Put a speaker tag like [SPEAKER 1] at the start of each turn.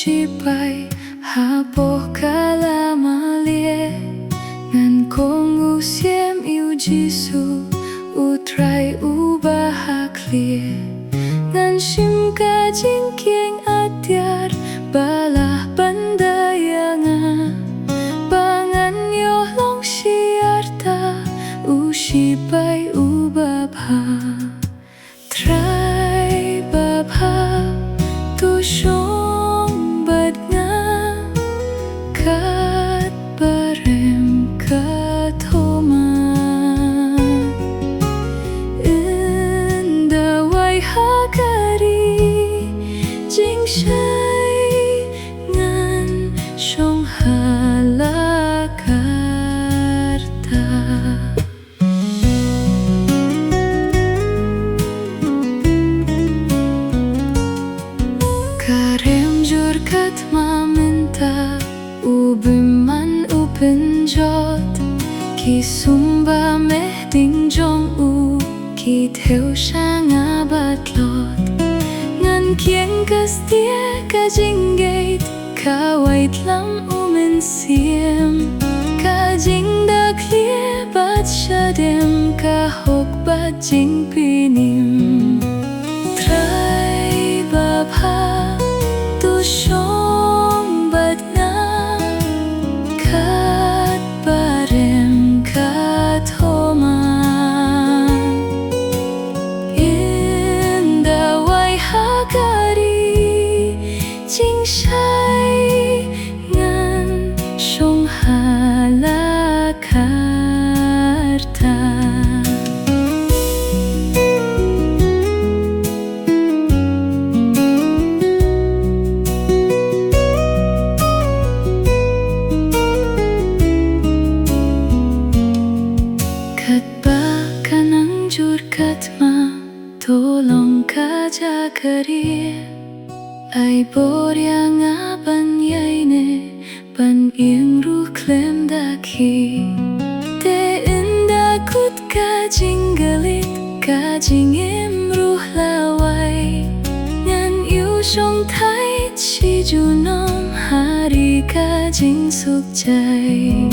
[SPEAKER 1] Shipai hapo kala malie ngan kong usiem iu jisu utrai ubahaklie ngan shim ka jingkieng atyar balah bandayanga bangan yo long siarta Shipai ubabha trai babha tu shong bad nga kat barem katoma inda wai hakari jing shai ngan shong halakarta kat maminta ubiman upinjot ki sumba meh ding jong u ki theo sang abatlot ngan kieng kastie ka jinggate ka wait lam umin siem ka jing da klie bat shadem ka hok bat jing pinim trai babha shong bad nga kat barem katoma inda wai hakari jing shai ngan shong halakarta. Katma tolong kaja kari ai borya nga ban yaine ban ing ruh klem daki te inda kut ka jinggalit ka jingim ruh lawai ngan yu shong thai chi junom hari ka jing suk jai